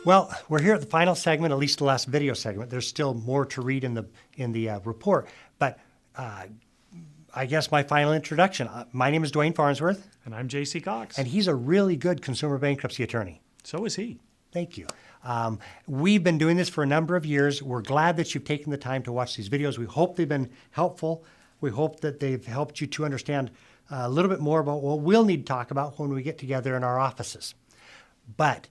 Well, we're here at the final segment, at least the last video segment. There's still more to read in the report, but I guess my final introduction. My name is Dwayne Farnsworth. And I'm J.C. Cox. And he's a really good consumer bankruptcy attorney. So is he. Thank you. We've been doing this for a number of years. We're glad that you've taken the time to watch these videos. We hope they've been helpful. We hope that they've helped you to understand a little bit more about what we'll need to talk about when we get together in our offices. But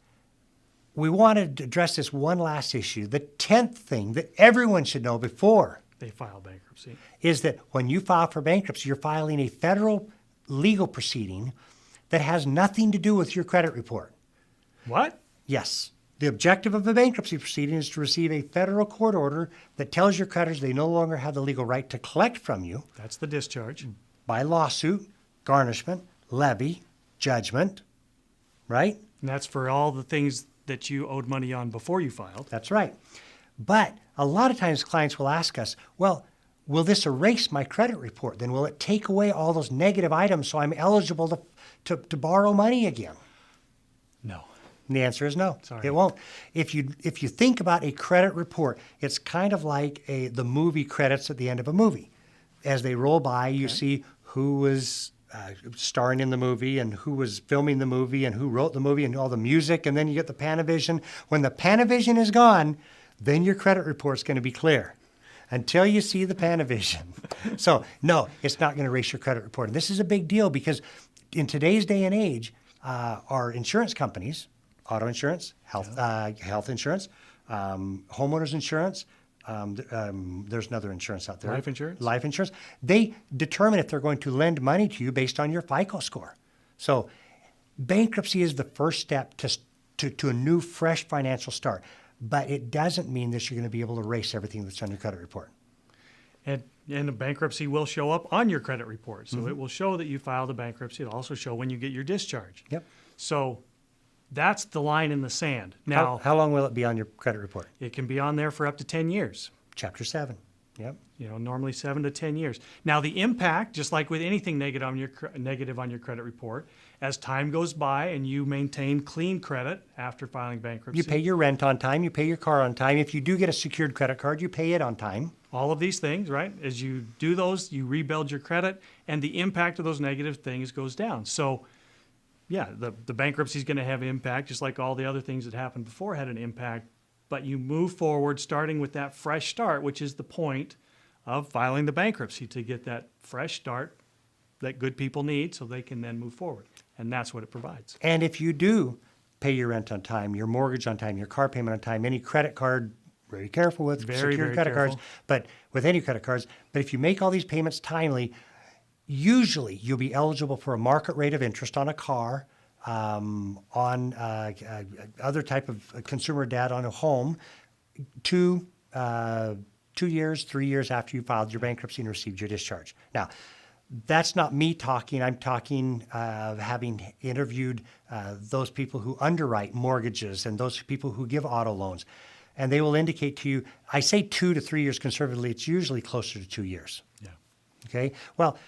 we wanted to address this one last issue. The 10th thing that everyone should know before they file bankruptcy is that when you file for bankruptcy, you're filing a federal legal proceeding that has nothing to do with your credit report. What? Yes. The objective of a bankruptcy proceeding is to receive a federal court order that tells your creditors they no longer have the legal right to collect from you. That's the discharge. By lawsuit, garnishment, levy, judgment, right? And that's for all the things that you owed money on before you filed. That's right. But a lot of times clients will ask us, well, will this erase my credit report? Then will it take away all those negative items so I'm eligible to borrow money again? No. And the answer is no. Sorry. It won't. If you think about a credit report, it's kind of like the movie credits at the end of a movie. As they roll by, you see who was starring in the movie and who was filming the movie and who wrote the movie and all the music, and then you get the Panavision. When the Panavision is gone, then your credit report's going to be clear until you see the Panavision. So, no, it's not going to erase your credit report. And this is a big deal because in today's day and age, our insurance companies, auto insurance, health insurance, homeowners insurance, there's another insurance out there. Life insurance? Life insurance. They determine if they're going to lend money to you based on your FICO score. So bankruptcy is the first step to a new, fresh financial start. But it doesn't mean that you're going to be able to erase everything that's on your credit report. And a bankruptcy will show up on your credit report. So it will show that you filed a bankruptcy. It'll also show when you get your discharge. Yep. So that's the line in the sand. Now, how long will it be on your credit report? It can be on there for up to 10 years. Chapter 7. Yep. You know, normally 7 to 10 years. Now, the impact, just like with anything negative on your credit report, as time goes by and you maintain clean credit after filing bankruptcy. You pay your rent on time. You pay your car on time. If you do get a secured credit card, you pay it on time. All of these things, right? As you do those, you rebuild your credit, and the impact of those negative things goes down. So, yeah, the bankruptcy is going to have impact, just like all the other things that happened before had an impact. But you move forward starting with that fresh start, which is the point of filing the bankruptcy, to get that fresh start that good people need so they can then move forward. And that's what it provides. And if you do pay your rent on time, your mortgage on time, your car payment on time, any credit card, very careful with secured credit cards, but with any credit cards. But if you make all these payments timely, usually you'll be eligible for a market rate of interest on a car, on other type of consumer debt on a home, 2 years, 3 years after you filed your bankruptcy and received your discharge. Now, that's not me talking. I'm talking having interviewed those people who underwrite mortgages and those people who give auto loans. And they will indicate to you, I say 2 to 3 years conservatively, it's usually closer to 2 years. Yeah. Okay? Well,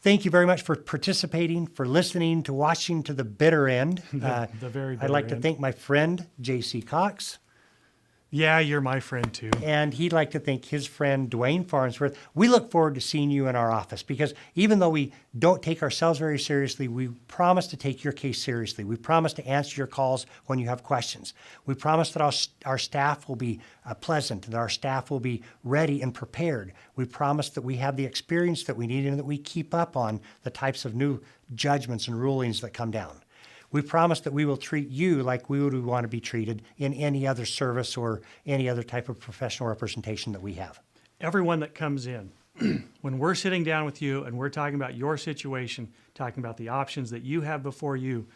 thank you very much for participating, for listening, to watching to the bitter end. The very bitter I'd like end. to thank my friend, J.C. Cox. Yeah, you're my friend too. And he'd like to thank his friend, Dwayne Farnsworth. We look forward to seeing you in our office because even though we don't take ourselves very seriously, we promise to take your case seriously. We promise to answer your calls when you have questions. We promise that our staff will be pleasant and our staff will be ready and prepared. We promise that we have the experience that we need and that we keep up on the types of new judgments and rulings that come down. We promise that we will treat you like we would want to be treated in any other service or any other type of professional representation that we have. Everyone that comes in, when we're sitting down with you and we're talking about your situation, talking about the options that you have before you,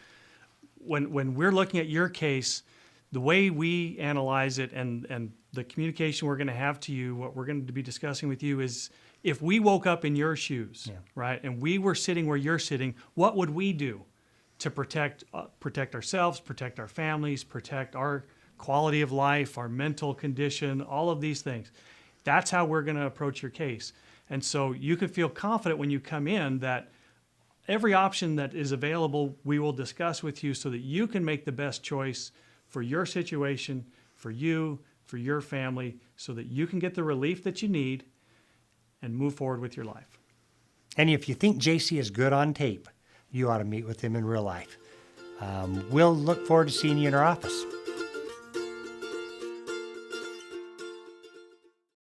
when we're looking at your case, the way we analyze it and the communication we're going to have to you, what we're going to be discussing with you is, if we woke up in your shoes, right, and we were sitting where you're sitting, what would we do to protect ourselves, protect our families, protect our quality of life, our mental condition, all of these things? That's how we're going to approach your case. And so you can feel confident when you come in that every option that is available, we will discuss with you so that you can make the best choice for your situation, for you, for your family, so that you can get the relief that you need and move forward with your life. And if you think JC is good on tape, you ought to meet with him in real life. We'll look forward to seeing you in our office.